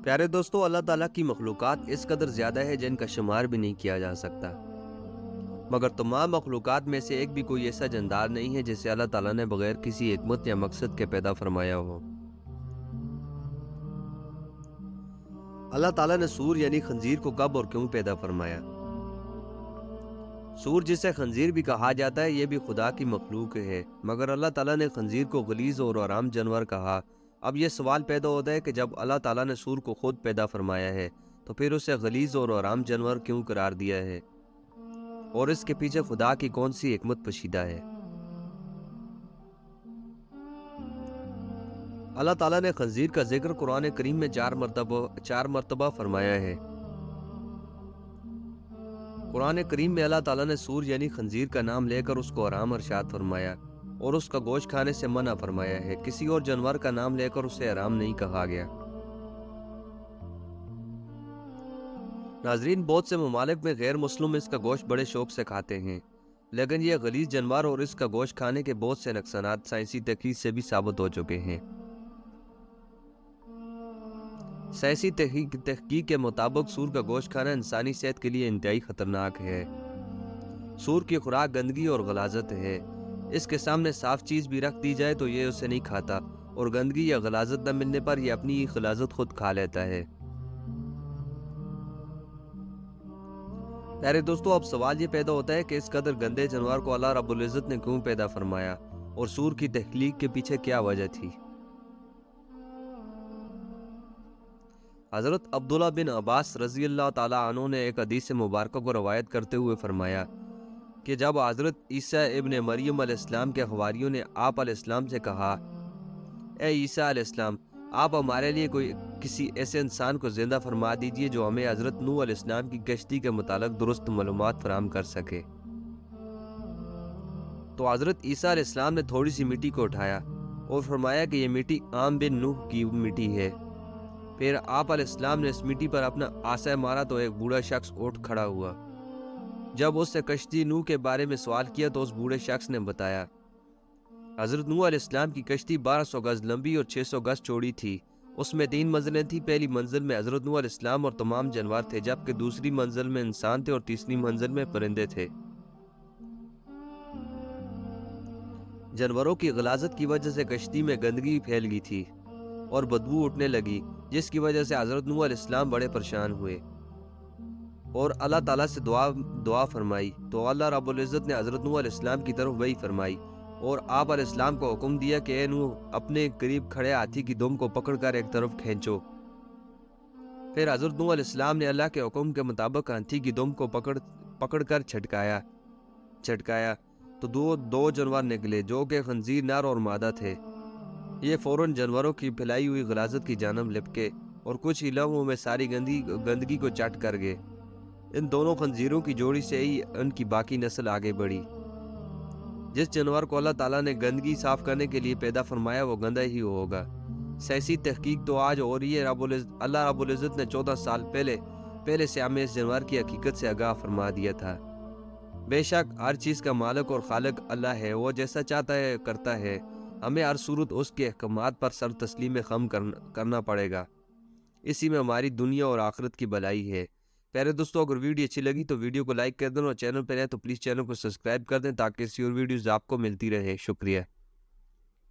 پیارے دوستو، اللہ تعالیٰ کی مخلوقات اس قدر زیادہ ہے جن کا شمار بھی نہیں کیا جا سکتا، مگر تمام مخلوقات میں سے ایک بھی کوئی ایسا جاندار نہیں ہے جسے اللہ تعالیٰ نے بغیر کسی حکمت یا مقصد کے پیدا فرمایا ہو۔ اللہ تعالیٰ نے سور یعنی خنزیر کو کب اور کیوں پیدا فرمایا؟ سور جسے خنزیر بھی کہا جاتا ہے یہ بھی خدا کی مخلوق ہے، مگر اللہ تعالیٰ نے خنزیر کو غلیظ اور آرام جانور کہا۔ اب یہ سوال پیدا ہوتا ہے کہ جب اللہ تعالیٰ نے سور کو خود پیدا فرمایا ہے تو پھر اسے غلیظ اور آرام جانور کیوں قرار دیا ہے، اور اس کے پیچھے خدا کی کون سی حکمت پوشیدہ ہے؟ اللہ تعالیٰ نے خنزیر کا ذکر قرآن کریم میں چار مرتبہ فرمایا ہے۔ قرآن کریم میں اللہ تعالیٰ نے سور یعنی خنزیر کا نام لے کر اس کو حرام ارشاد فرمایا اور اس کا گوشت کھانے سے منع فرمایا ہے۔ کسی اور جانور کا نام لے کر اسے حرام نہیں کہا گیا۔ ناظرین، بہت سے ممالک میں غیر مسلم اس کا گوشت بڑے شوق سے کھاتے ہیں، لیکن یہ غلیظ جانور اور اس کا گوشت کھانے کے بہت سے نقصانات سائنسی تحقیق سے بھی ثابت ہو چکے ہیں۔ سائنسی تحقیق کے مطابق سور کا گوشت کھانا انسانی صحت کے لیے انتہائی خطرناک ہے۔ سور کی خوراک گندگی اور غلاظت ہے۔ اس کے سامنے صاف چیز بھی رکھ دی جائے تو یہ اسے نہیں کھاتا، اور گندگی یا غلاظت نہ ملنے پر یہ اپنی غلاظت خود کھا لیتا ہے۔ پیارے دوستو، اب سوال یہ پیدا ہوتا ہے کہ اس قدر گندے جانور کو اللہ رب العزت نے کیوں پیدا فرمایا، اور سور کی تخلیق کے پیچھے کیا وجہ تھی؟ حضرت عبداللہ بن عباس رضی اللہ تعالیٰ عنہ نے ایک حدیث مبارکہ کو روایت کرتے ہوئے فرمایا کہ جب حضرت عیسیٰ ابن مریم علیہ السلام کے حواریوں نے آپ علیہ السلام سے کہا، اے عیسیٰ علیہ السلام، آپ ہمارے لیے کسی ایسے انسان کو زندہ فرما دیجئے جو ہمیں حضرت نوح علیہ السلام کی کشتی کے متعلق درست معلومات فراہم کر سکے۔ تو حضرت عیسیٰ علیہ السلام نے تھوڑی سی مٹی کو اٹھایا اور فرمایا کہ یہ مٹی عام بن نوح کی مٹی ہے۔ پھر آپ علیہ السلام نے اس مٹی پر اپنا عصا مارا تو ایک بوڑھا شخص اٹھ کھڑا ہوا۔ جب اس سے کشتی نوح کے بارے میں سوال کیا تو اس بوڑھے شخص نے بتایا، حضرت نوح علیہ السلام کی کشتی 1200 گز لمبی اور 600 گز چوڑی تھی۔ اس میں 3 منزلیں تھیں۔ پہلی منزل میں حضرت نوح علیہ السلام اور تمام جانور تھے، جبکہ دوسری منزل میں انسان تھے اور تیسری منزل میں پرندے تھے۔ جانوروں کی غلاظت کی وجہ سے کشتی میں گندگی پھیل گئی تھی اور بدبو اٹھنے لگی، جس کی وجہ سے حضرت نوح علیہ السلام بڑے پریشان ہوئے اور اللہ تعالیٰ سے دعا فرمائی۔ تو اللہ رب العزت نے حضرت نوح علیہ السلام کی طرف وحی فرمائی اور آپ علیہ السلام کو حکم دیا کہ اے نوح، اپنے قریب کھڑے ہاتھی کی دم کو پکڑ کر ایک طرف کھینچو۔ پھر حضرت نوح علیہ السلام نے اللہ کے حکم کے مطابق ہاتھی کی دم کو پکڑ کر چھٹکایا تو دو جانور نکلے جو کہ خنزیر نر اور مادہ تھے۔ یہ فوراً جانوروں کی پھیلائی ہوئی غلاظت کی جانب لپکے اور کچھ ہی لمحوں میں ساری گندگی کو چٹ کر گئے۔ ان دونوں خنزیروں کی جوڑی سے ہی ان کی باقی نسل آگے بڑھی۔ جس جانور کو اللہ تعالیٰ نے گندگی صاف کرنے کے لیے پیدا فرمایا وہ گندا ہی ہوگا۔ سائنسی تحقیق تو آج ہو رہی ہے۔ اللہ رب العزت نے 14 سال پہلے سے ہمیں اس جانور کی حقیقت سے آگاہ فرما دیا تھا۔ بے شک ہر چیز کا مالک اور خالق اللہ ہے، وہ جیسا چاہتا ہے کرتا ہے۔ ہمیں ہر صورت اس کے احکامات پر سر تسلیم خم کرنا پڑے گا، اسی میں ہماری دنیا اور آخرت کی بھلائی ہے۔ پیارے دوستو، اگر ویڈیو اچھی لگی تو ویڈیو کو لائک کر دیں، اور چینل پر نئے تو پلیز چینل کو سبسکرائب کر دیں تاکہ ایسی اور ویڈیوز آپ کو ملتی رہے۔ شکریہ۔